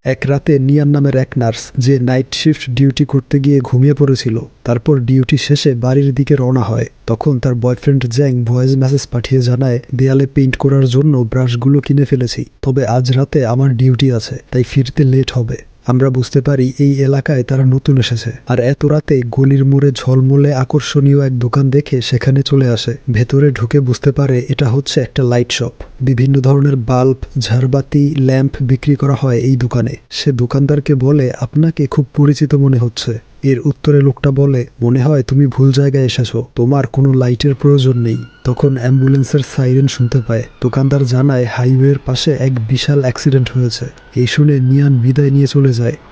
এক রাতে নিয়ান নামের এক নার্স যে নাইট শিফট ডিউটি করতে গিয়ে ঘুমিয়ে পড়েছিল, তারপর ডিউটি শেষে বাড়ির দিকে রওনা হয়। তখন তার বয়ফ্রেন্ড জ্যাং ভয়েস মেসেজ পাঠিয়ে জানায়, দেয়ালে পেইন্ট করার জন্য ব্রাশগুলো কিনে ফেলেছি, তবে আজ রাতে আমার ডিউটি আছে, তাই ফিরতে লেট হবে। আমরা বুঝতে পারি এই এলাকায় তারা নতুন এসেছে, আর এত রাতে গলির মোড়ে ঝলমলে আকর্ষণীয় এক দোকান দেখে সেখানে চলে আসে। ভেতরে ঢুকে বুঝতে পারে এটা হচ্ছে একটা লাইট শপ। বিভিন্ন ধরনের বাল্ব, ঝাড়বাতি, ল্যাম্প বিক্রি করা হয় এই দোকানে। সে দোকানদারকে বলে, আপনাকে খুব পরিচিত মনে হচ্ছে। এর উত্তরে লোকটা বলে, মনে হয় তুমি ভুল জায়গায় এসেছো, তোমার কোনো লাইটের প্রয়োজন নেই। তখন অ্যাম্বুলেন্সের সাইরেন শুনতে পায়। দোকানদার জানায় হাইওয়ের পাশে এক বিশাল অ্যাক্সিডেন্ট হয়েছে। এই শুনে নিয়ান বিদায় নিয়ে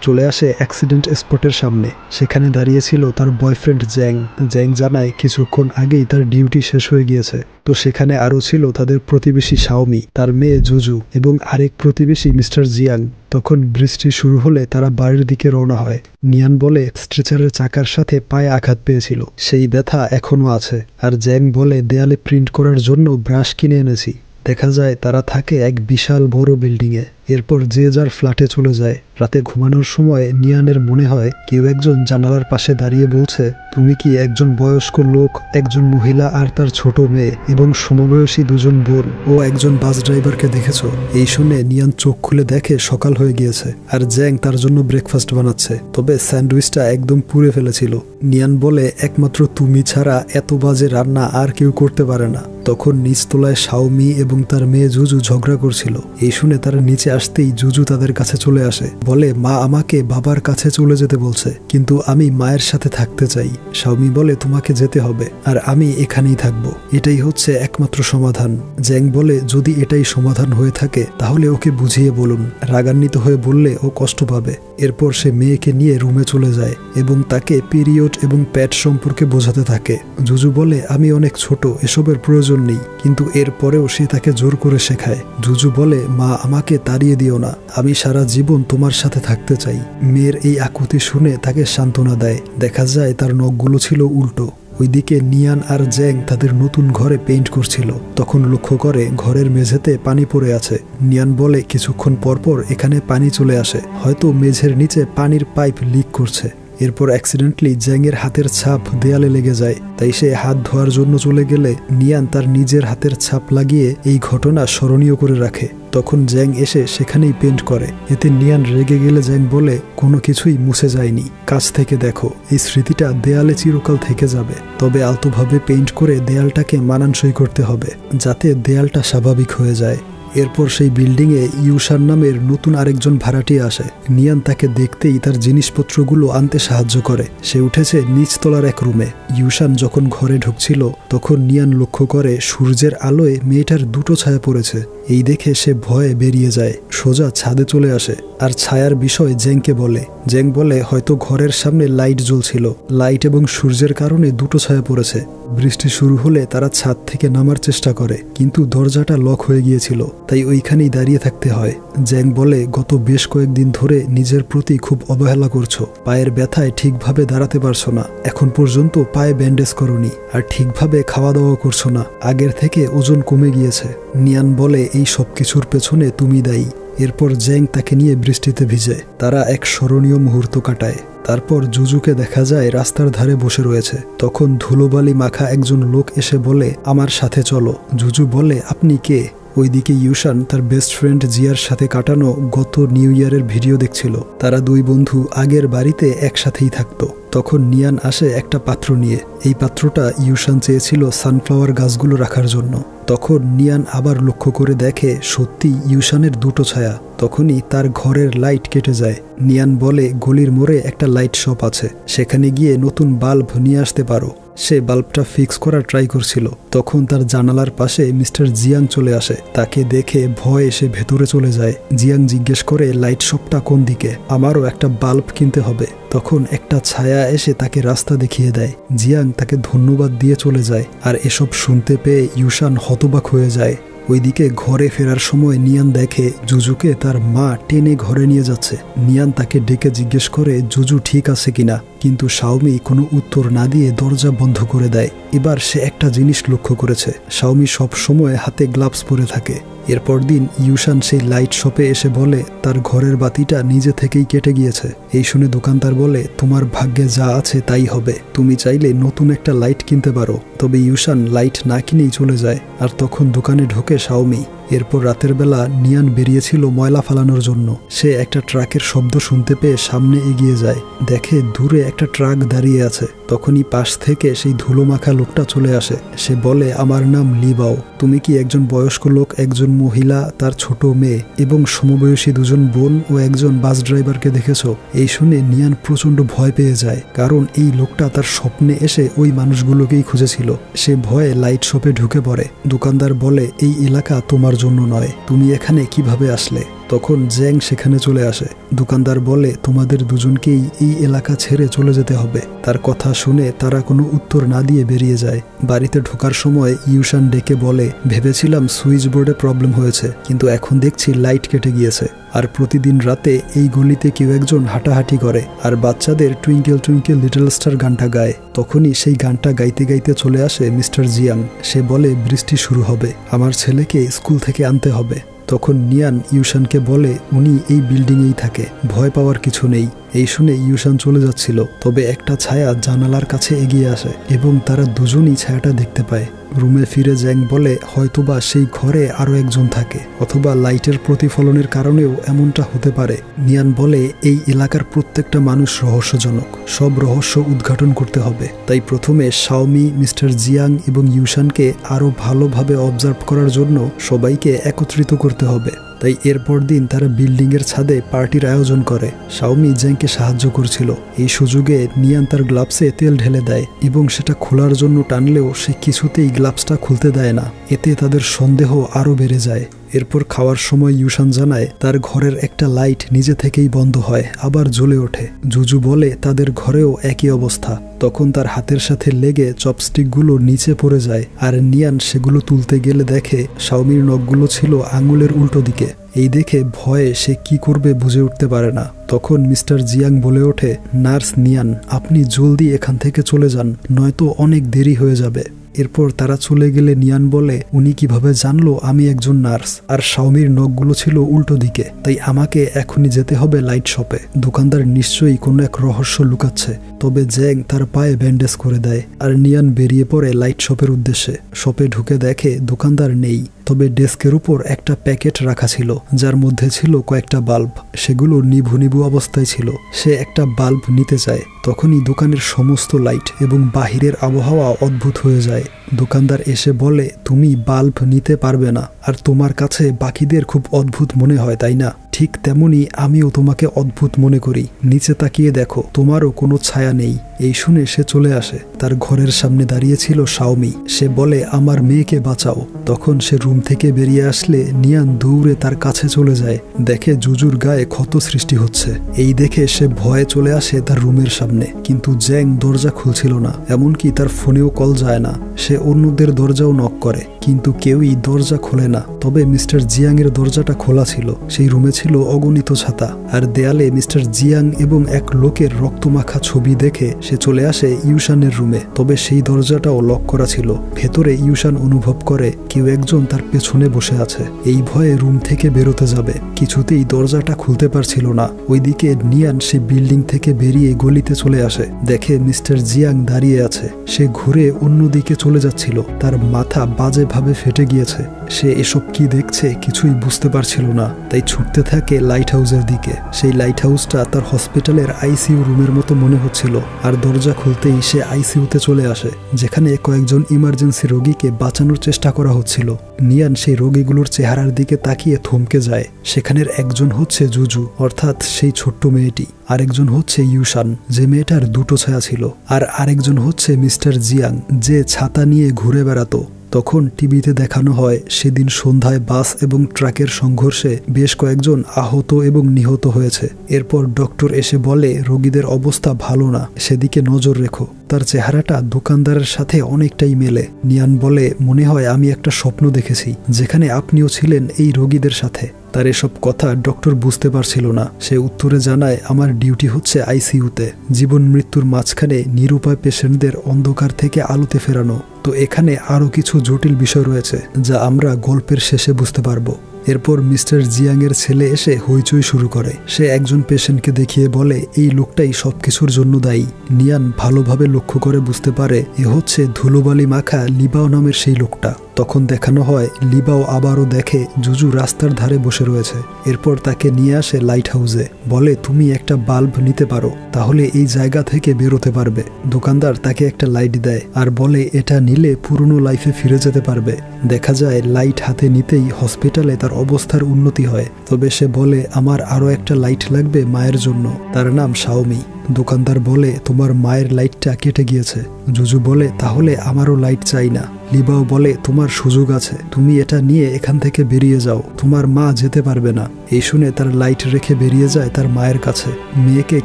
চলে আসে অ্যাক্সিডেন্ট স্পটের সামনে। সেখানে দাঁড়িয়েছিল তার বয়ফ্রেন্ড জ্যাং। জ্যাং জানায় কিছুক্ষণ আগেই তার ডিউটি শেষ হয়ে গিয়েছে। তো সেখানে আরও ছিল তাদের প্রতিবেশী শাওমি, তার মেয়ে জুজু এবং আরেক প্রতিবেশী মিস্টার জিয়াং। তখন বৃষ্টি শুরু হলে তারা বাড়ির দিকে রওনা হয়। নিয়ান বলে স্ট্রেচারের চাকার সাথে পায়ে আঘাত পেয়েছিল, সেই ব্যথা এখনও আছে। আর জ্যাং বলে দেয়ালে প্রিন্ট করার জন্য ব্রাশ কিনে এনেছি। দেখা যায় তারা থাকে এক বিশাল বড় বিল্ডিংয়ে। এরপর যে যার ফ্ল্যাটে চলে যায়। রাতে ঘুমানোর সময় নিয়ানের মনে হয় কেউ একজন জানালার পাশে দাঁড়িয়ে বলছে, তুমি কি একজন বয়স্ক লোক, একজন মহিলা আর তার ছোট মেয়ে এবং সমবয়সী দুজন বোন ও একজন বাস ড্রাইভারকে দেখেছো? এই শুনে নিয়ান চোখ খুলে দেখে সকাল হয়ে গিয়েছে, আর জ্যাং তার জন্য ব্রেকফাস্ট বানাচ্ছে, তবে স্যান্ডউইচটা একদম পুড়ে ফেলেছিল। নিয়ান বলে, একমাত্র তুমি ছাড়া এত বাজে রান্না আর কেউ করতে পারে না। তখন নিচতলায় শাওমি এবং তার মেয়ে জুজু ঝগড়া করছিল। এই শুনে তারা নিচে আসতেই জুজু তাদের কাছে চলে আসে, বলে মা আমাকে বাবার কাছে চলে যেতে বলছে, কিন্তু আমি মায়ের সাথে থাকতে চাই। শাওমি বলে তোমাকে যেতে হবে, আর আমি এখানেই থাকবো, এটাই হচ্ছে একমাত্র সমাধান। জ্যাং বলে যদি এটাই সমাধান হয়ে থাকে তাহলে ওকে বুঝিয়ে বলুন। রাগান্বিত হয়ে বললে ও কষ্ট পাবে। এরপর সে মেয়েকে নিয়ে রুমে চলে যায় এবং তাকে পিরিয়ড এবং প্যাড সম্পর্কে বোঝাতে থাকে। জুজু বলে আমি অনেক ছোট, এসবের প্রয়োজন নেই, কিন্তু এরপরেও সে তাকে জোর করে শেখায়। জুজু বলে মা আমাকে তাড়িয়ে দিও না, আমি সারা জীবন তোমার সাথে থাকতে চাই। মেয়ের এই আকুতি শুনে তাকে সান্ত্বনা দেয়। দেখা যায় তার নখগুলো ছিল উল্টো। ওইদিকে নিয়ান আর জ্যাং তাদের নতুন ঘরে পেইন্ট করছিল। তখন লক্ষ্য করে ঘরের মেঝেতে পানি পড়ে আছে। নিয়ান বলে কিছুক্ষণ পরপর এখানে পানি চলে আসে, হয়তো মেঝের নিচে পানির পাইপ লিক করছে। এরপর অ্যাক্সিডেন্টলি জ্যাংয়ের হাতের ছাপ দেয়ালে লেগে যায়, তাই সে হাত ধোয়ার জন্য চলে গেলে নিয়ান তার নিজের হাতের ছাপ লাগিয়ে এই ঘটনা স্মরণীয় করে রাখে। তখন জ্যাং এসে সেখানেই পেইন্ট করে। এতে নিয়ান রেগে গেলে জ্যাং বলে কোনো কিছুই মুছে যায়নি, কাছ থেকে দেখো, এই স্মৃতিটা দেয়ালে চিরকাল থেকে যাবে, তবে আলতোভাবে পেইন্ট করে দেয়ালটাকে মানানসই করতে হবে, যাতে দেয়ালটা স্বাভাবিক হয়ে যায়। এরপর সেই বিল্ডিংয়ে ইউশান নামের নতুন আরেকজন ভাড়াটিয়া আসে। নিয়ান তাকে দেখতেই তার জিনিসপত্রগুলো আনতে সাহায্য করে। সে উঠেছে নিচতলার এক রুমে। ইউশান যখন ঘরে ঢুকছিল তখন নিয়ান লক্ষ্য করে সূর্যের আলোয় মেয়েটার দুটো ছায়া পড়েছে। এই দেখে সে ভয়ে বেরিয়ে যায়, সোজা ছাদে চলে আসে আর ছায়ার বিষয় জ্যাংকে বলে। জ্যাং বলে হয়তো ঘরের সামনে লাইট জ্বলছিল, লাইট এবং সূর্যের কারণে দুটো ছায়া পড়েছে। বৃষ্টি শুরু হলে তারা ছাদ থেকে নামার চেষ্টা করে, কিন্তু দরজাটা লক হয়ে গিয়েছিল, তাই ওইখানেই দাঁড়িয়ে থাকতে হয়। জ্যাং বলে গত বেশ কয়েকদিন ধরে নিজের প্রতি খুব অবহেলা করছো, পায়ের ব্যথায় ঠিকভাবে দাঁড়াতে পারছো না, এখন পর্যন্ত পায়ে ব্যান্ডেজ করনি, আর ঠিকভাবে খাওয়া দাওয়া করছো না, আগের থেকে ওজন কমে গিয়েছে। নিয়ান বলে এই সব কিছুর পেছনে তুমি দায়ী। এরপর জ্যাং তাকে নিয়ে বৃষ্টিতে ভিজে। তারা এক স্মরণীয় মুহূর্ত কাটায়। তারপর জুজুকে দেখা যায় রাস্তার ধারে বসে রয়েছে। তখন ধুলোবালি মাখা একজন লোক এসে বলে আমার সাথে চলো। জুজু বলে আপনি কে? ওইদিকে ইউশান তার বেস্ট ফ্রেন্ড জিয়ার সাথে কাটানো গত নিউ ইয়ারের ভিডিও দেখছিল। তারা দুই বন্ধু আগের বাড়িতে একসাথেই থাকতো। তখন নিয়ান আসে একটা পাত্র নিয়ে। এই পাত্রটা ইউশান চেয়েছিল সানফ্লাওয়ার গাছগুলো রাখার জন্য। তখন নিয়ান আবার লক্ষ্য করে দেখে সত্যি ইউশানের দুটো ছায়া। তখনই তার ঘরের লাইট কেটে যায়। নিয়ান বলে গলির মোড়ে একটা লাইট শপ আছে, সেখানে গিয়ে নতুন বাল্ব নিয়ে আসতে পারো। সে বাল্বটা ফিক্স করার ট্রাই করছিল। তখন তার জানালার পাশে মিস্টার জিয়াং চলে আসে। তাকে দেখে ভয় এসে ভেতরে চলে যায়। জিয়াং জিজ্ঞেস করে লাইট শপটা কোন দিকে, আমারও একটা বাল্ব কিনতে হবে। তখন একটা ছায়া এসে তাকে রাস্তা দেখিয়ে দেয়। জিয়াং তাকে ধন্যবাদ দিয়ে চলে যায়। আর এসব শুনতে পেয়ে ইউশান হতবাক হয়ে যায়। ওইদিকে ঘরে ফেরার সময় নিয়ান দেখে জুজুকে তার মা টেনে ঘরে নিয়ে যাচ্ছে। নিয়ান তাকে ডেকে জিজ্ঞেস করে জুজু ঠিক আছে কিনা, কিন্তু শাওমি কোনো উত্তর না দিয়ে দরজা বন্ধ করে দেয়। এবার সে একটা জিনিস লক্ষ্য করেছে, শাওমি সব সময় হাতে গ্লাভস পরে থাকে। এরপর দিন ইউশান সেই লাইট শপে এসে বলে তার ঘরের বাতিটা নিজে থেকেই কেটে গিয়েছে। এই শুনে দোকানদার বলে, তোমার ভাগ্যে যা আছে তাই হবে, তুমি চাইলে নতুন একটা লাইট কিনতে পারো। তবে ইউশান লাইট না কিনেই চলে যায়, আর তখন দোকানে ঢোকে শাওমি। এরপর রাতের বেলা নিয়ান বেরিয়েছিল ময়লা ফালানোর জন্য। সে একটা ট্রাকের শব্দ শুনতে পেয়ে সামনে এগিয়ে যায়, দেখে দূরে একটা ট্রাক দাঁড়িয়ে আছে। তখনই পাশ থেকে সেই ধুলো মাখা লোকটা চলে আসে। সে বলে, আমার নাম লিবাও, তুমি কি একজন বয়স্ক লোক, একজন মহিলা, তার ছোট মেয়ে এবং সমবয়সী দুজন বোন ও একজন বাস ড্রাইভারকে দেখেছ? এই শুনে নিয়ান প্রচন্ড ভয় পেয়ে যায়, কারণ এই লোকটা তার স্বপ্নে এসে ওই মানুষগুলোকেই খুঁজেছিল। সে ভয়ে লাইট শপে ঢুকে পড়ে। দোকানদার বলে, এই এলাকা তোমার জন্য নয়, তুমি এখানে কিভাবে আসলে? তখন জ্যাং সেখানে চলে আসে। দোকানদার বলে, তোমাদের দুজনকেই এই এলাকা ছেড়ে চলে যেতে হবে। তার কথা শুনে তারা কোনো উত্তর না দিয়ে বেরিয়ে যায়। বাড়িতে ঢোকার সময় ইউশান ডেকে বলে, ভেবেছিলাম সুইচ বোর্ডে প্রবলেম হয়েছে, কিন্তু এখন দেখছি লাইট কেটে গিয়েছে। আর প্রতিদিন রাতে এই গলিতে কেউ একজন হাঁটাহাঁটি করে আর বাচ্চাদের টুইঙ্কেল টুইঙ্কেল লিটল স্টার গানটা গায়। তখনই সেই গানটা গাইতে গাইতে চলে আসে মিস্টার জিয়াং। সে বলে, বৃষ্টি শুরু হবে, আমার ছেলেকে স্কুল থেকে আনতে হবে। তখন নিয়ান ইউশানকে বলে, উনি এই বিল্ডিংয়েই থাকে, ভয় পাওয়ার কিছু নেই। এই শুনে ইউশান চলে যাচ্ছিল, তবে একটা ছায়া জানালার কাছে এগিয়ে আসে এবং তারা দুজনই ছায়াটা দেখতে পায়। রুমে ফিরে জ্যাং বলে, হয়তোবা সেই ঘরে আরও একজন থাকে, অথবা লাইটের প্রতিফলনের কারণেও এমনটা হতে পারে। নিয়ান বলে, এই এলাকার প্রত্যেকটা মানুষ রহস্যজনক, সব রহস্য উদ্ঘাটন করতে হবে। তাই প্রথমে শাওমি, মিস্টার জিয়াং এবং ইউশানকে আরও ভালোভাবে অবজার্ভ করার জন্য সবাইকে একত্রিত করতে হবে। তাই এরপর দিন তারা বিল্ডিংয়ের ছাদে পার্টির আয়োজন করে। শাওমি জ্যাংকে সাহায্য করছিল। এই সুযোগে নিয়ান তার গ্লাভসে তেল ঢেলে দেয় এবং সেটা খোলার জন্য টানলেও সে কিছুতেই গ্লাভসটা খুলতে দেয় না। এতে তাদের সন্দেহ আরও বেড়ে যায়। এরপর খাওয়ার সময় ইউশান জানায় তার ঘরের একটা লাইট নিজে থেকেই বন্ধ হয়, আবার জ্বলে ওঠে। জুজু বলে তাদের ঘরেও একই অবস্থা। তখন তার হাতের সাথে লেগে চপস্টিকগুলো নিচে পড়ে যায়, আর নিয়ান সেগুলো তুলতে গেলে দেখে শাওমির নখগুলো ছিল আঙুলের উল্টো দিকে। এই দেখে ভয়ে সে কি করবে বুঝে উঠতে পারে না। তখন মিস্টার জিয়াং বলে ওঠে, নার্স নিয়ান, আপনি জলদি এখান থেকে চলে যান, নয়তো অনেক দেরি হয়ে যাবে। এরপর তারা চলে গেলে নিয়ান বলে, উনি কিভাবে জানলো আমি একজন নার্স, আর শাওমির নখগুলো ছিল উল্টো দিকে, তাই আমাকে এখনই যেতে হবে লাইট শপে। দোকানদার নিশ্চয়ই কোনো এক রহস্য লুকাচ্ছে। তবে জ্যাং তার পায়ে ব্যান্ডেজ করে দেয়, আর নিয়ান বেরিয়ে পড়ে লাইট শপের উদ্দেশ্যে। শপে ঢুকে দেখে দোকানদার নেই, তবে ডেস্কের উপর একটা প্যাকেট রাখা ছিল, যার মধ্যে ছিল কয়েকটা বাল্ব। সেগুলো নিভু নিভু অবস্থায় ছিল। সে একটা বাল্ব নিতে চায়, তখনই দোকানের সমস্ত লাইট এবং বাহিরের আবহাওয়া অদ্ভুত হয়ে যায়। দোকানদার এসে বলে, তুমি বাল্ব নিতে পারবে না, আর তোমার কাছে বাকিদের খুব অদ্ভুত মনে হয়, তাই না? ঠিক তেমনি আমিও তোমাকে অদ্ভুত মনে করি। নিচে তাকিয়ে দেখো, তোমারও কোনো ছায়া নেই। এই শুনে সে চলে আসে। তার ঘরের সামনে দাঁড়িয়েছিল শাওমি। সে বলে, আমার মেয়েকে বাঁচাও। তখন সে রুম থেকে বেরিয়ে আসলে নিয়ান দৌড়ে তার কাছে চলে যায়। দেখে জুজুর গায়ে ক্ষত সৃষ্টি হচ্ছে। এই দেখে সে ভয়ে চলে আসে তার রুমের সামনে, কিন্তু জ্যাং দরজা খুলছিল না, এমনকি তার ফোনেও কল যায় না। সে অন্যদের দরজাও নক করে, কিন্তু কেউই দরজা খোলে না। তবে মিস্টার জিয়াং এর দরজাটা খোলা ছিল। সেই রুমে ছিল অগণিত ছাতা, আর দেয়ালে মিস্টার জিয়াং এবং এক লোকের রক্তমাখা ছবি দেখে সে চলে আসে ইউশানের রুমে। তবে সেই দরজাটাও লক করা ছিল। ভেতরে ইউশান অনুভব করে কেউ একজন তার পেছনে বসে আছে। এই ভয়ে রুম থেকে বেরোতে যাবে, কিছুতেই দরজাটা খুলতে পারছিল না। ওইদিকে নিয়ান সে বিল্ডিং থেকে বেরিয়ে গলিতে চলে আসে। দেখে মিস্টার জিয়াং দাঁড়িয়ে আছে। সে ঘুরে অন্যদিকে চলে যাচ্ছিল। তার মাথা বাজেভাবে ফেটে গিয়েছে। সে এসব কি দেখছে কিছুই বুঝতে পারছিল না, তাই ছুটতে থাকে লাইট হাউসের দিকে। সেই লাইট হাউসটা তার হসপিটালের আইসিইউ রুমের মতো মনে হচ্ছিল। আর দরজা খুলতেই সে আইসিইউতে চলে আসে, যেখানে কয়েকজন ইমার্জেন্সি রোগীকে বাঁচানোর চেষ্টা করা হচ্ছিল। নিয়ান সেই রোগীগুলোর চেহারার দিকে তাকিয়ে থমকে যায়। সেখানের একজন হচ্ছে জুজু, অর্থাৎ সেই ছোট্ট মেয়েটি। আরেকজন হচ্ছে ইউশান, যে মেয়েটার দুটো ছায়া ছিল। আর আরেকজন হচ্ছে মিস্টার জিয়াং, যে ছাতা নিয়ে ঘুরে বেড়াতো। তখন টিভিতে দেখানো হয় সেদিন সন্ধ্যায় বাস এবং ট্রাকের সংঘর্ষে বেশ কয়েকজন আহত এবং নিহত হয়েছে। এরপর ডক্টর এসে বলে রোগীদের অবস্থা ভালো না, সেদিকে নজর রেখো। তার চেহারাটা দোকানদারের সাথে অনেকটাই মেলে। নিয়ান বলে মনে হয় আমি একটা স্বপ্ন দেখেছি যেখানে আপনিও ছিলেন এই রোগীদের সাথে। তার এসব কথা ডক্টর বুঝতে পারছিল না। সে উত্তরে জানায় আমার ডিউটি হচ্ছে আইসিইউতে, জীবন মৃত্যুর মাঝখানে নিরুপায় পেশেন্টদের অন্ধকার থেকে আলোতে ফেরানো। তো এখানে আরও কিছু জটিল বিষয় রয়েছে যা আমরা গল্পের শেষে বুঝতে পারবো। এরপর মিস্টার জিয়াংয়ের ছেলে এসে হইচই শুরু করে। সে একজন পেশেন্টকে দেখিয়ে বলে এই লোকটাই সবকিছুর জন্য দায়ী। নিয়ান ভালোভাবে লক্ষ্য করে বুঝতে পারে এ হচ্ছে ধুলোবালি মাখা লিবাও নামের সেই লোকটা। তখন দেখানো হয় লিবাও আবারও দেখে জুজু রাস্তার ধারে বসে রয়েছে। এরপর তাকে নিয়ে আসে লাইট হাউসে, বলে তুমি একটা বাল্ব নিতে পারো, তাহলে এই জায়গা থেকে বেরোতে পারবে। দোকানদার তাকে একটা লাইট দেয় আর বলে এটা নিলে পুরনো লাইফে ফিরে যেতে পারবে। দেখা যায় লাইট হাতে নিতেই হসপিটালে তার অবস্থার উন্নতি হয়। তবে সে বলে আমার আরও একটা লাইট লাগবে মায়ের জন্য, তার নাম শাওমি। দোকানদার বলে তোমার মায়ের লাইটটা কেটে গিয়েছে। জুজু বলে তাহলে আমারও লাইট চাই না। লিবাও বলে তোমার সুযোগ আছে, তুমি এটা নিয়ে এখান থেকে বেরিয়ে যাও, তোমার মা যেতে পারবে না। এই শুনে তার লাইট রেখে বেরিয়ে যায় তার মায়ের কাছে। মেয়েকে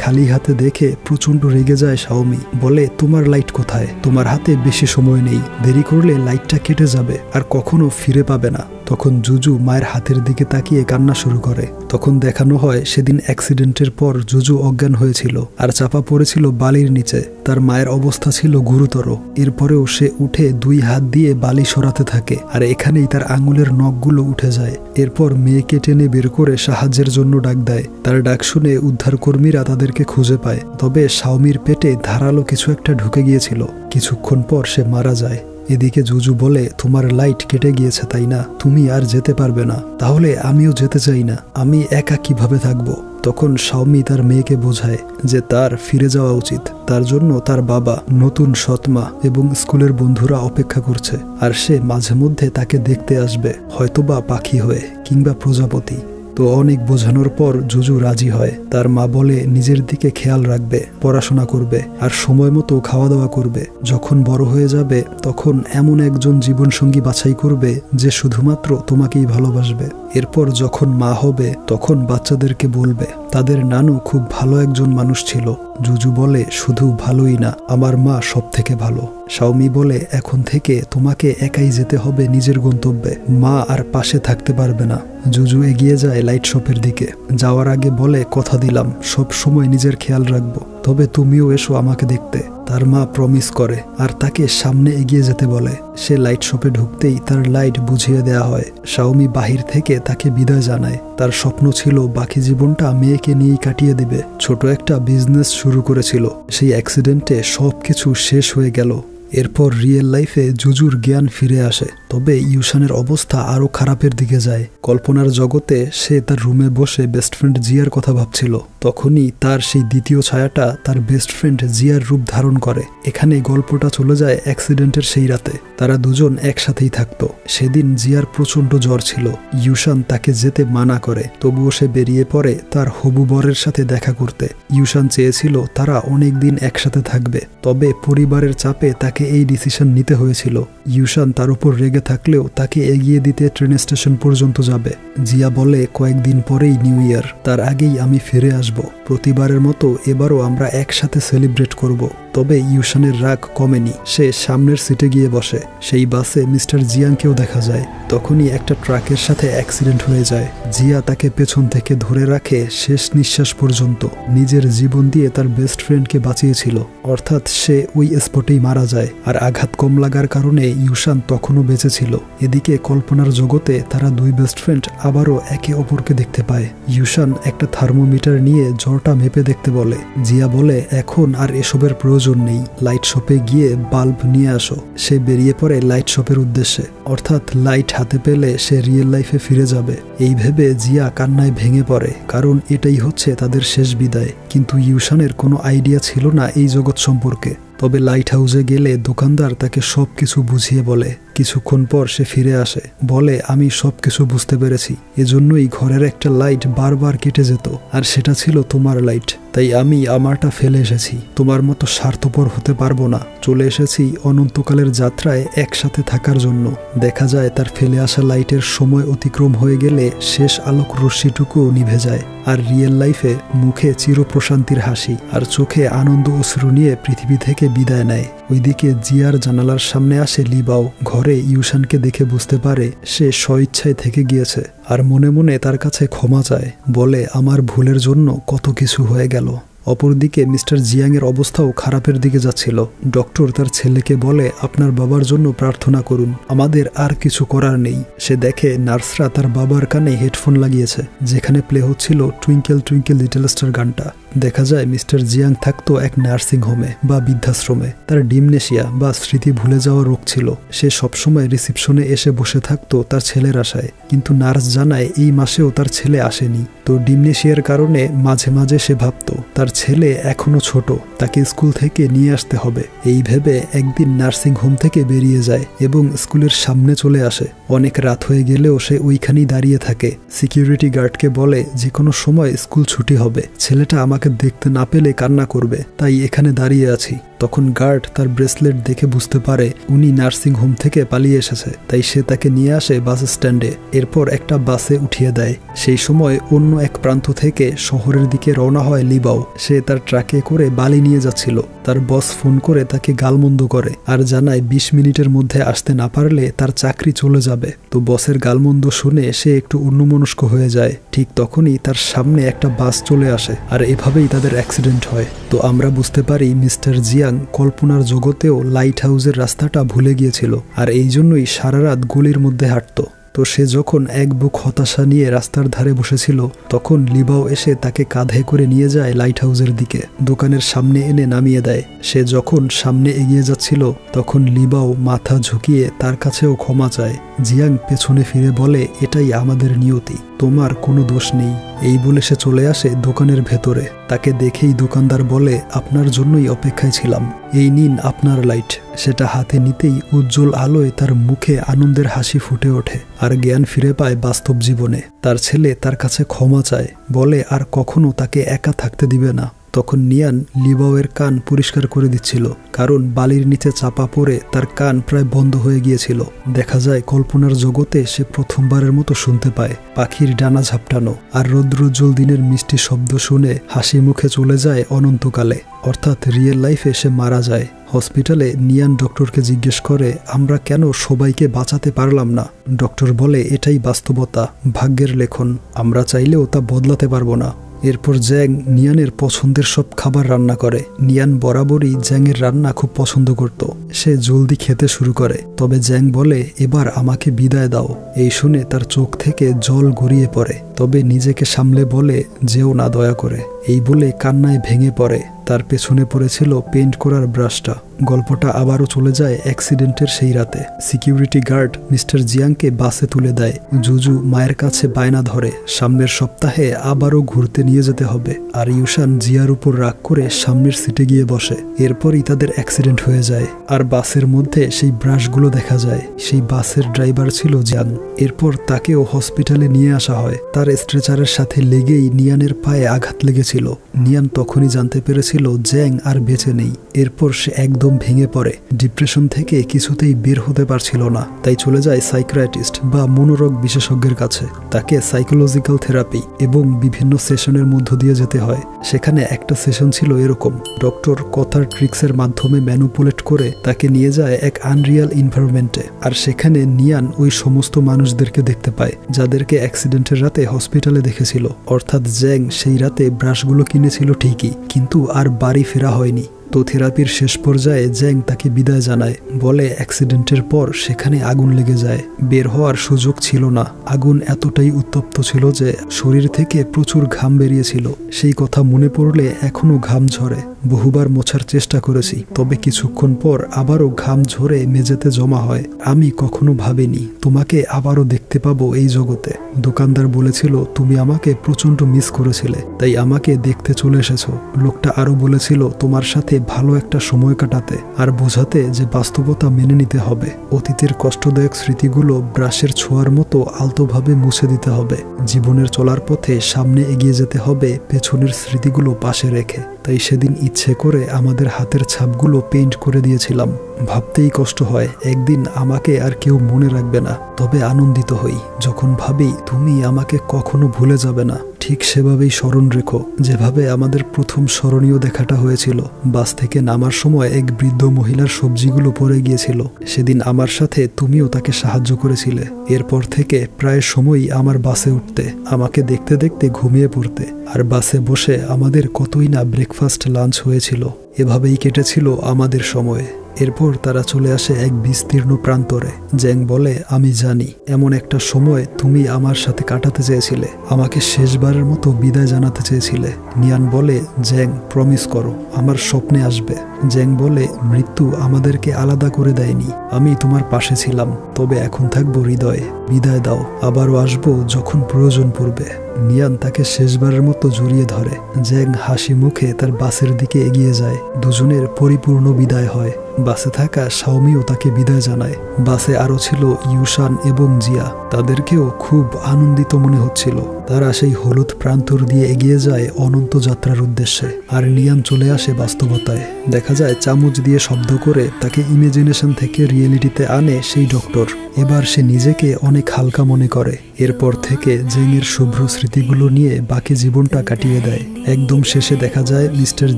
খালি হাতে দেখে প্রচন্ড রেগে যায় শাওমি, বলে তোমার লাইট কোথায়? তোমার হাতে বেশি সময় নেই, দেরি করলে লাইটটা কেটে যাবে আর কখনো ফিরে পাবে না। তখন জুজু মায়ের হাতের দিকে তাকিয়ে কান্না শুরু করে। তখন দেখানো হয় সেদিন অ্যাক্সিডেন্টের পর জুজু অজ্ঞান হয়েছিল আর চাপা পড়েছিল বালির নিচে। তার মায়ের অবস্থা ছিল গুরুতর। এরপরেও সে উঠে 2 হাত দিয়ে বালি সরাতে থাকে আর এখানেই তার আঙুলের নখগুলো উঠে যায়। এরপর মেয়েকে টেনে বের করে সাহায্যের জন্য ডাক দেয়। তার ডাক শুনে উদ্ধারকর্মীরা তাদেরকে খুঁজে পায়। তবে শাওমির পেটে ধারালো কিছু একটা ঢুকে গিয়েছিল। কিছুক্ষণ পর সে মারা যায়। এদিকে জুজু বলে তোমার লাইট কেটে গিয়েছে তাই না, তুমি আর যেতে পারবে না। তাহলে আমিও যেতে চাই না, আমি একা কিভাবে থাকবো? তখন শাওমি তার মেয়েকে বোঝায় যে তার ফিরে যাওয়া উচিত। তার জন্য তার বাবা, নতুন সৎমা এবং স্কুলের বন্ধুরা অপেক্ষা করছে আর সে মাঝে মধ্যে তাকে দেখতে আসবে, হয়তোবা পাখি হয়ে কিংবা প্রজাপতি। তো অনেক বোঝানোর পর জুজু রাজি হয়। তার মা বলে নিজের দিকে খেয়াল রাখবে, পড়াশোনা করবে আর সময় মতো খাওয়া দাওয়া করবে। যখন বড় হয়ে যাবে তখন এমন একজন জীবনসঙ্গী বাছাই করবে যে শুধুমাত্র তোমাকেই ভালোবাসবে। এরপর যখন মা হবে তখন বাচ্চাদেরকে বলবে তাদের নানু খুব ভালো একজন মানুষ ছিল। জুজু বলে শুধু ভালোই না, আমার মা সব থেকে ভালো। শাওমি বলে এখন থেকে তোমাকে একাই যেতে হবে নিজের গন্তব্যে, মা আর পাশে থাকতে পারবে না। জুজু এগিয়ে যায় লাইট শপের দিকে। যাওয়ার আগে বলে কথা দিলাম সব সময় নিজের খেয়াল রাখবো, তবে তুমিও এসো আমাকে দেখতে। তার মা প্রমিস করে আর তাকে সামনে এগিয়ে যেতে বলে। সে লাইট শপে ঢুকতেই তার লাইট বুঝিয়ে দেয়া হয়। শাওমি বাহির থেকে তাকে বিদায় জানায়। তার স্বপ্ন ছিল বাকি জীবনটা মেয়েকে নিয়েই কাটিয়ে দিবে। ছোট একটা বিজনেস শুরু করেছিল, সেই অ্যাক্সিডেন্টে সবকিছু শেষ হয়ে গেল। এরপর রিয়েল লাইফে জুজুর জ্ঞান ফিরে আসে। তবে ইউশানের অবস্থা আরও খারাপের দিকে যায়। কল্পনার জগতে সে তার রুমে বসে বেস্ট ফ্রেন্ড জিয়ার কথা ভাবছিল। তখনই তার সেই দ্বিতীয় ছায়াটা তার বেস্ট ফ্রেন্ড জিয়ার রূপ ধারণ করে। এখানে গল্পটা চলে যায় অ্যাক্সিডেন্টের সেই রাতে। তারা দুজন একসাথেই থাকতো। সেদিন জিয়ার প্রচন্ড জ্বর ছিল। ইউশান তাকে যেতে মানা করে, তবুও সে বেরিয়ে পড়ে তার হবু বরের সাথে দেখা করতে। ইউশান চেয়েছিল তারা অনেক দিন একসাথে থাকবে, তবে পরিবারের চাপে তাকে এই ডিসিশন নিতে হয়েছিল। ইউশান তার উপর রেগে থাকলেও তাকে এগিয়ে দিতে ট্রেন স্টেশন পর্যন্ত যাবে। জিয়া বলে কয়েকদিন পরেই নিউ ইয়ার, তার আগেই আমি ফিরে আসব। প্রতিবারের মতো এবারও আমরা একসাথে সেলিব্রেট করব। তবে ইউশানের রাগ কমেনি। সে সামনের সিটে গিয়ে বসে। সেই বাসে মিস্টার জিয়াংকেও দেখা যায়। তখনই একটা ট্রাকের সাথে অ্যাক্সিডেন্ট হয়ে যায়। জিয়া তাকে পেছন থেকে ধরে রাখে শেষ নিঃশ্বাস পর্যন্ত। নিজের জীবন দিয়ে তার বেস্ট ফ্রেন্ডকে বাঁচিয়েছিল, অর্থাৎ সে ওই স্পটেই মারা যায়। আর আঘাত কম লাগার কারণে ইউশান তখনও বেঁচে ছিল। এদিকে কল্পনার জগতে তারা দুই বেস্ট ফ্রেন্ড আবারও একে অপরকে দেখতে পায়। ইউশান একটা থার্মোমিটার নিয়ে জ্বরটা মেপে দেখতে বলে। জিয়া বলে এখন আর এসবের প্রয়োজন নেই, লাইট শপে গিয়ে বাল্ব নিয়ে আসো। সে বেরিয়ে পড়ে লাইট শপের উদ্দেশ্যে, অর্থাৎ লাইট হাতে পেলে সে রিয়েল লাইফে ফিরে যাবে। এই ভেবে জিয়া কান্নায় ভেঙে পড়ে, কারণ এটাই হচ্ছে তাদের শেষ বিদায়। কিন্তু ইউশানের কোনো আইডিয়া ছিল না এই জগৎ সম্পর্কে। তবে লাইট হাউসে গেলে দোকানদার তাকে সবকিছু বুঝিয়ে বলে। কিছুক্ষণ পর সে ফিরে আসে, বলে আমি সবকিছু বুঝতে পেরেছি, এজন্যই ঘরের একটা লাইট বারবার কেটে যেত, আর সেটা ছিল তোমার লাইট। তাই আমি আমারটা ফেলে এসেছি। তোমার মতো স্বার্থপর হতে পারবো না। চলে এসেছি অনন্তকালের যাত্রায় একসাথে থাকার জন্য। দেখা যায় তার ফেলে আসা লাইটের সময় অতিক্রম হয়ে গেলে শেষ আলোক রশ্মিটুকুও নিভে যায়। আর রিয়েল লাইফে মুখে চিরপ্রশান্তির হাসি আর চোখে আনন্দ অশ্রু নিয়ে পৃথিবী থেকে বিদায় নেয়। ওইদিকে জিয়ার জানালার সামনে আসে লিবাও। ঘরে ইউশানকে দেখে বুঝতে পারে সে স্বইচ্ছায় থেকে গিয়েছে আর মনে মনে তার কাছে ক্ষমা চায়, বলে আমার ভুলের জন্য কত কিছু হয়ে গেল। অপরদিকে মিস্টার জিয়াংয়ের অবস্থাও খারাপের দিকে যাচ্ছিল। ডক্টর তার ছেলেকে বলে আপনার বাবার জন্য প্রার্থনা করুন, আমাদের আর কিছু করার নেই। সে দেখে নার্সরা তার বাবার কানে হেডফোন লাগিয়েছে, যেখানে প্লে হচ্ছিল টুইঙ্কেল টুইঙ্কেল লিটল স্টার গানটা। দেখা যায় মিস্টার জিয়াং থাকতো এক নার্সিং হোমে বা বৃদ্ধাশ্রমে। তার ডিমনেশিয়া বা স্মৃতি ভুলে যাওয়া রোগ ছিল। সে সবসময় রিসিপশনে এসে বসে থাকতো তার ছেলের আশায়, কিন্তু নার্স জানায় এই মাসেও তার ছেলে আসেনি। তো ডিমনেশিয়ার কারণে মাঝে মাঝে সে ভাবতো তার ছেলে এখনো ছোট, তাকে স্কুল থেকে নিয়ে আসতে হবে। এই ভেবে একদিন নার্সিং হোম থেকে বেরিয়ে যায় এবং স্কুলের সামনে চলে আসে। অনেক রাত হয়ে গেলেও সে ওইখানেই দাঁড়িয়ে থাকে। সিকিউরিটি গার্ডকে বলে যে কোনো সময় স্কুল ছুটি হবে, ছেলেটা আমাকে দেখতে না পেলে কান্না করবে, তাই এখানে দাঁড়িয়ে আছি। তখন গার্ড তার ব্রেসলেট দেখে বুঝতে পারে উনি নার্সিং হোম থেকে পালিয়ে এসেছে, তাই সে তাকে নিয়ে আসে বাস স্ট্যান্ডে। এরপর একটা বাসে উঠিয়ে দেয়। সেই সময় অন্য এক প্রান্ত থেকে শহরের দিকে রওনা হয় লিবাও। সে তার ট্রাকে করে বালি নিয়ে যাচ্ছিল। তার বস ফোন করে তাকে গালমন্দ করে আর জানায় 20 মিনিটের মধ্যে আসতে না পারলে তার চাকরি চলে যাবে। তো বসের গালমন্দ শুনে সে একটু অন্যমনস্ক হয়ে যায়। ঠিক তখনই তার সামনে একটা বাস চলে আসে আর এভাবেই তাদের অ্যাক্সিডেন্ট হয়। তো আমরা বুঝতে পারি মিস্টার জিয়াং কল্পনার জগতেও লাইট হাউসের রাস্তাটা ভুলে গিয়েছিল আর এই জন্যই সারা রাত গলির মধ্যে হাঁটতো। তো সে যখন এক বুক হতাশা নিয়ে রাস্তার ধারে বসেছিল, তখন লিবাও এসে তাকে কাঁধে করে নিয়ে যায় লাইট হাউসের দিকে, দোকানের সামনে এনে নামিয়ে দেয়। সে যখন সামনে এগিয়ে যাচ্ছিল, তখন লিবাও মাথা ঝুঁকিয়ে তার কাছেও ক্ষমা চায়। জিয়াং পেছনে ফিরে বলে এটাই আমাদের নিয়তি, তোমার কোনো দোষ নেই। এই বলে সে চলে আসে দোকানের ভেতরে। তাকে দেখেই দোকানদার বলে আপনার জন্যই অপেক্ষায় ছিলাম, এই নিন আপনার লাইট। সেটা হাতে নিতেই উজ্জ্বল আলোয় তার মুখে আনন্দের হাসি ফুটে ওঠে আর জ্ঞান ফিরে পায় বাস্তব জীবনে। তার ছেলে তার কাছে ক্ষমা চায়, বলে আর কখনো তাকে একা থাকতে দিবে না। তখন নিয়ান লিবাওয়ের কান পরিষ্কার করে দিচ্ছিল, কারণ বালির নিচে চাপা পড়ে তার কান প্রায় বন্ধ হয়ে গিয়েছিল। দেখা যায় কল্পনার জগতে সে প্রথমবারের মতো শুনতে পায় পাখির ডানা ঝাপটানো আর রৌদ্রোজ্জ্বল দিনের মিষ্টি শব্দ শুনে হাসি মুখে চলে যায় অনন্তকালে, অর্থাৎ রিয়েল লাইফে সে মারা যায়। হসপিটালে নিয়ান ডক্টরকে জিজ্ঞেস করে আমরা কেন সবাইকে বাঁচাতে পারলাম না। ডক্টর বলে এটাই বাস্তবতা, ভাগ্যের লেখন, আমরা চাইলেও তা বদলাতে পারবো না। এরপর জ্যাং নিয়ানের পছন্দের সব খাবার রান্না করে। নিয়ান বরাবরই জ্যাংয়ের রান্না খুব পছন্দ করত। সে জলদি খেতে শুরু করে, তবে জ্যাং বলে এবার আমাকে বিদায় দাও। এই শুনে তার চোখ থেকে জল গড়িয়ে পড়ে, তবে নিজেকে সামলে বলে যেও না দয়া করে। এই বলে কান্নায় ভেঙে পড়ে। তার পেছনে পড়েছিল পেইন্ট করার ব্রাশটা। গল্পটা আবারও চলে যায় অ্যাক্সিডেন্টের সেই রাতে। সিকিউরিটি গার্ড মিস্টার জিয়াংকে বাসে তুলে দেয়। জুজু মায়ের কাছে বায়না ধরে সামনের সপ্তাহে আবারও ঘুরতে নিয়ে যেতে হবে, আর ইউশান জিয়ার উপর রাগ করে সামনের সিটে গিয়ে বসে। এরপরই তাদের অ্যাক্সিডেন্ট হয়ে যায় আর বাসের মধ্যে সেই ব্রাশগুলো দেখা যায়। সেই বাসের ড্রাইভার ছিল জিয়াং। এরপর তাকেও হসপিটালে নিয়ে আসা হয়। তার স্ট্রেচারের সাথে লেগেই নিয়ানের পায়ে আঘাত লেগেছিল। নিয়ান তখনই জানতে পেরেছিল জ্যাং আর বেঁচে নেই। এরপর সে একদম ভেঙে পড়ে। ডিপ্রেশন থেকে কিছুতেই বের হতে পারছিল না, তাই চলে যায় সাইকিয়াট্রিস্ট বা মনোরোগ বিশেষজ্ঞের কাছে। তাকে সাইকোলজিক্যাল থেরাপি এবং বিভিন্ন সেশনের মধ্য দিয়ে যেতে হয়। সেখানে একটা সেশন ছিল এরকম, ডক্টর কথার ট্রিক্সের মাধ্যমে ম্যানুপুলেট করে তাকে নিয়ে যায় এক আনরিয়াল এনভায়রনমেন্টে। আর সেখানে নিয়ান ওই সমস্ত মানুষদেরকে দেখতে পায় যাদেরকে অ্যাক্সিডেন্টের রাতে হসপিটালে দেখেছিল। অর্থাৎ জ্যাং সেই রাতে ব্রাশগুলো কিনেছিল ঠিকই, কিন্তু আর বাড়ি ফেরা হয়নি। তো থেরাপির শেষ পর্যায়ে জ্যাং তাকে বিদায় জানায়, বলে অ্যাক্সিডেন্টের পর সেখানে আগুন লেগে যায়, বের হওয়ার সুযোগ ছিল না। আগুন এতটাই উত্তপ্ত ছিল যে শরীর থেকে প্রচুর ঘাম বেরিয়েছিল। সেই কথা মনে পড়লে এখনো ঘাম ঝরে। বহুবার মোছার চেষ্টা করেছি, তবে কিছুক্ষণ পর আবারও ঘাম ঝরে মেঝেতে জমা হয়। আমি কখনো ভাবিনি তোমাকে আবারও দেখতে পাবো এই জগতে। দোকানদার বলেছিল তুমি আমাকে প্রচন্ড মিস করেছিলে, তাই আমাকে দেখতে চলে এসেছো। লোকটা আরো বলেছিল তোমার সাথে ভালো একটা সময় কাটাতে আর বোঝাতে যে বাস্তবতা মেনে নিতে হবে। অতীতের কষ্টদায়ক স্মৃতিগুলো ব্রাশের ছোঁয়ার মতো আলতোভাবে মুছে দিতে হবে। জীবনের চলার পথে সামনে এগিয়ে যেতে হবে পেছনের স্মৃতিগুলো পাশে রেখে। তাই সেদিন ইচ্ছে করে আমাদের হাতের ছাপগুলো পেইন্ট করে দিয়েছিলাম। ভাবতেই কষ্ট হয় একদিন আমাকে আর কেউ মনে রাখবে না, তবে আনন্দিত হই যখন ভাবি তুমি আমাকে কখনো ভুলে যাবে না। ঠিক সেভাবেই স্মরণ রেখো যেভাবে আমাদের প্রথম স্মরণীয় দেখাটা হয়েছিল। বাস থেকে নামার সময় এক বৃদ্ধ মহিলার সবজিগুলো পড়ে গিয়েছিল। সেদিন আমার সাথে তুমিও তাকে সাহায্য করেছিলে। এরপর থেকে প্রায় সময়ই আমার বাসে উঠতে, আমাকে দেখতে দেখতে ঘুমিয়ে পড়তে, আর বাসে বসে আমাদের কতই না ব্রেকফাস্ট লাঞ্চ হয়েছিল। এভাবেই কেটেছিল আমাদের সময়। এরপর তারা চলে আসে এক বিস্তীর্ণ প্রান্তরে। জ্যাং বলে, আমি জানি এমন একটা সময় তুমি আমার সাথে কাটাতে চেয়েছিলে, আমাকে শেষবারের মতো বিদায় জানাতে চেয়েছিলে। নিয়ান বলে, জ্যাং প্রমিস করো আমার স্বপ্নে আসবে। জ্যাং বলে, মৃত্যু আমাদেরকে আলাদা করে দেয়নি, আমি তোমার পাশে ছিলাম, তবে এখন থাকবো হৃদয়ে। বিদায় দাও, আবারও আসবো যখন প্রয়োজন পড়বে। নিয়ান তাকে শেষবারের মতো জড়িয়ে ধরে। জ্যাং হাসি মুখে তার বাসের দিকে এগিয়ে যায়। দুজনের পরিপূর্ণ বিদায় হয়। বাসে থাকা শাওমিও তাকে বিদায় জানায়। বাসে আরও ছিল ইউশান এবং জিয়া। তাদেরকেও খুব আনন্দিত মনে হচ্ছিল। তারা সেই হলুদ প্রান্তর দিয়ে এগিয়ে যায় অনন্ত যাত্রার উদ্দেশ্যে। আর নিয়ান চলে আসে বাস্তবতায়। দেখা যায় চামচ দিয়ে শব্দ করে তাকে ইমেজিনেশন থেকে রিয়েলিটিতে আনে সেই ডক্টর। এবার সে নিজেকে অনেক হালকা মনে করে। এরপর থেকে জেংয়ের শুভ্র স্মৃতিগুলো নিয়ে বাকি জীবনটা কাটিয়ে দেয়। একদম শেষে দেখা যায় মিস্টার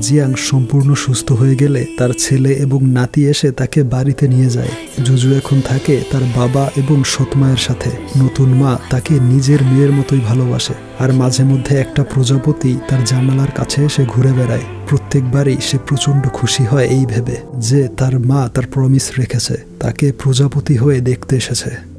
জিয়াং সম্পূর্ণ সুস্থ হয়ে গেলে তার ছেলে এবং নাতি এসে তাকে বাড়িতে নিয়ে যায়। জুজু এখন থাকে তার বাবা এবং সৎমায়ের সাথে। নতুন মা তাকে নিজের মেয়ের মতোই ভালোবাসে। আর মাঝে মধ্যে একটা প্রজাপতি তার জানালার কাছে এসে ঘুরে বেড়ায়। প্রত্যেকবারই সে প্রচণ্ড খুশি হয় এই ভেবে যে তার মা তার প্রমিস রেখেছে, তাকে প্রজাপতি হয়ে দেখতে এসেছে।